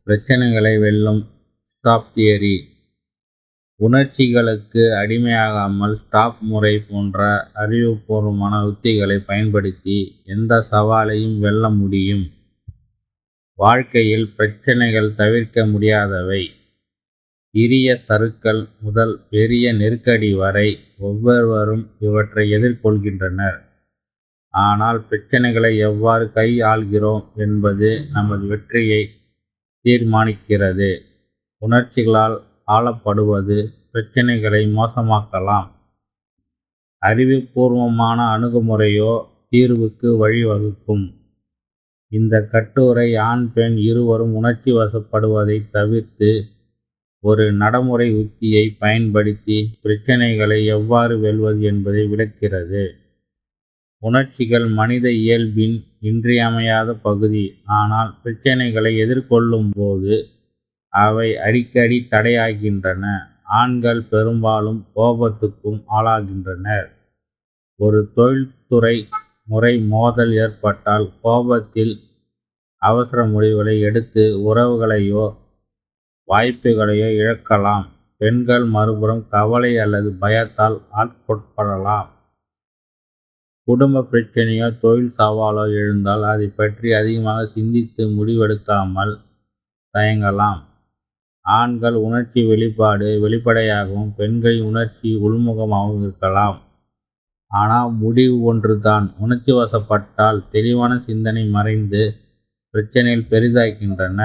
பிரச்சனைகளை வெல்லும் stop theory. உணர்ச்சிகளுக்கு அடிமையாகாமல் stop முறை போன்ற அறிவுபூர்வமான உத்திகளை பயன்படுத்தி எந்த சவாலையும் வெல்ல முடியும். வாழ்க்கையில் பிரச்சனைகள் தவிர்க்க முடியாதவை. சிறிய சறுக்கல் முதல் பெரிய நெருக்கடி வரை ஒவ்வொருவரும் இவற்றை எதிர்கொள்கின்றனர். ஆனால் பிரச்சனைகளை எவ்வாறு கையாள்கிறோம் என்பது நமது வெற்றியை தீர்மானிக்கிறது. உணர்ச்சிகளால் ஆளப்படுவது பிரச்சனைகளை மோசமாக்கலாம். அறிவுபூர்வமான அணுகுமுறையோ தீர்வுக்கு வழிவகுக்கும். இந்த கட்டுரை ஆண் பெண் இருவரும் உணர்ச்சி வசப்படுவதை தவிர்த்து ஒரு நடைமுறை உத்தியை பயன்படுத்தி பிரச்சனைகளை எவ்வாறு வெல்வது என்பதை விளக்குகிறது. உணர்ச்சிகள் மனித இயல்பின் இன்றியமையாத பகுதி. ஆனால் பிரச்சனைகளை எதிர்கொள்ளும் போது அவை அடிக்கடி தடையாகின்றன. ஆண்கள் பெரும்பாலும் கோபத்துக்கும் ஆளாகின்றனர். ஒரு தொழில்துறை முறை மோதல் ஏற்பட்டால் கோபத்தில் அவசர முடிவுகளை எடுத்து உறவுகளையோ வாய்ப்புகளையோ இழக்கலாம். பெண்கள் மறுபுறம் கவலை அல்லது பயத்தால் ஆட்கொள்ளப்படலாம். குடும்ப பிரச்சனையோ தொழில் சவாலோ எழுந்தால் அதை பற்றி அதிகமாக சிந்தித்து முடிவெடுக்காமல் தயங்கலாம். ஆண்கள் உணர்ச்சி வெளிப்படையாகவும் பெண்களின் உணர்ச்சி உள்முகமாகவும் இருக்கலாம். ஆனால் முடிவு ஒன்றுதான். உணர்ச்சி வசப்பட்டால் தெளிவான சிந்தனை மறைந்து பிரச்சனைகள் பெரிதாகின்றன.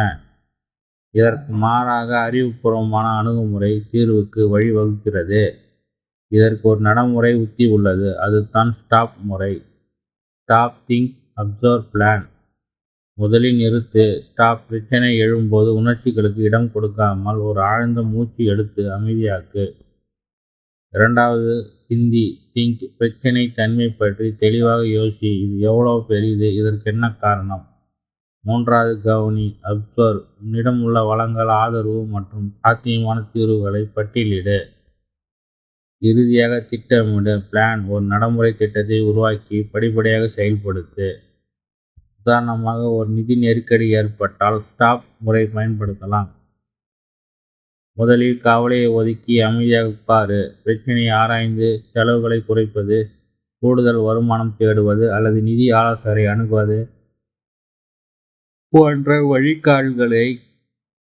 இதற்கு மாறாக அறிவுபூர்வமான அணுகுமுறை தீர்வுக்கு வழிவகுக்கிறது. இதற்கு ஒரு நடைமுறை உத்தி உள்ளது. அதுதான் ஸ்டாப் முறை. Stop, think, observe, plan. முதலில் நிறுத்து. ஸ்டாப். பிரச்சனை எழும்போது உணர்ச்சிகளுக்கு இடம் கொடுக்காமல் ஒரு ஆழ்ந்த மூச்சு எடுத்து அமைதியாக்கு. இரண்டாவது, சிந்தி, திங்க். பிரச்சனை தன்மை பற்றி தெளிவாக யோசி. இது எவ்வளவு பெரியது? இதற்கு என்ன காரணம்? மூன்றாவது, கவனி, அப்சர்வ். உன்னிடம் உள்ள வளங்கள், ஆதரவு மற்றும் சாத்தியமான தீர்வுகளை பட்டியலிடு. இறுதியாக திட்டமிடு, பிளான். ஒரு நடைமுறை திட்டத்தை உருவாக்கி படிப்படியாக செயல்படுத்து. உதாரணமாக, ஒரு நிதி நெருக்கடி ஏற்பட்டால் ஸ்டாப் முறை பயன்படுத்தலாம். முதலில் கவலையை ஒதுக்கி அமைதியாக உட்காரு. பிரச்சனையை ஆராய்ந்து செலவுகளை குறைப்பது, கூடுதல் வருமானம் தேடுவது அல்லது நிதி ஆலோசகரை அணுகுவது போன்ற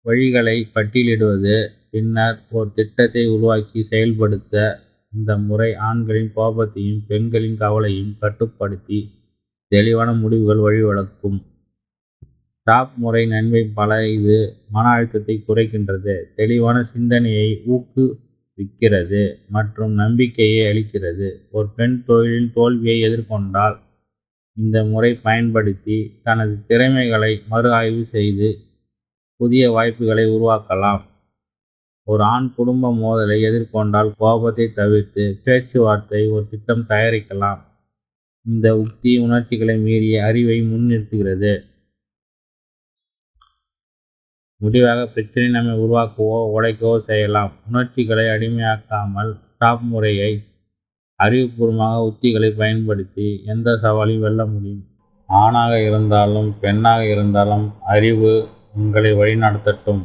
வழிகளை பட்டியலிடுவது. பின்னர் ஒரு திட்டத்தை உருவாக்கி செயல்படுத்த. இந்த முறை ஆண்களின் கோபத்தையும் பெண்களின் கவலையையும் கட்டுப்படுத்தி தெளிவான முடிவுகள் வழிவகுக்கும். ஸ்டாப் முறை நன்மை பல. இது மன அழுத்தத்தை குறைக்கின்றது, தெளிவான சிந்தனையை ஊக்குவிக்கிறது மற்றும் நம்பிக்கையை அளிக்கிறது. ஒரு பெண் தொழிலில் தோல்வியை எதிர்கொண்டால் இந்த முறை பயன்படுத்தி தனது திறமைகளை மறு ஆய்வு செய்து புதிய வாய்ப்புகளை உருவாக்கலாம். ஒரு ஆண் குடும்ப மோதலை எதிர்கொண்டால் கோபத்தை தவிர்த்து பேச்சுவார்த்தை ஒரு திட்டம் தயாரிக்கலாம். இந்த உக்தி உணர்ச்சிகளை மீறிய அறிவை முன்னிறுத்துகிறது. முடிவாக, பிரச்சனை நம்மை உருவாக்கவோ உடைக்கவோ செய்யலாம். உணர்ச்சிகளை அடிமையாக்காமல் ஸ்டாப் முறையை அறிவுபூர்வமாக உத்திகளை பயன்படுத்தி எந்த சவாலையும் வெல்ல முடியும். ஆணாக இருந்தாலும் பெண்ணாக இருந்தாலும் அறிவு உங்களை வழிநடத்தட்டும்.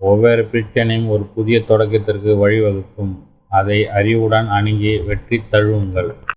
ஒவ்வொரு பிரச்சனையும் ஒரு புதிய தொடக்கத்திற்கு வழிவகுக்கும். அதை அறிவுடன் அணுகி வெற்றி தழுவுங்கள்.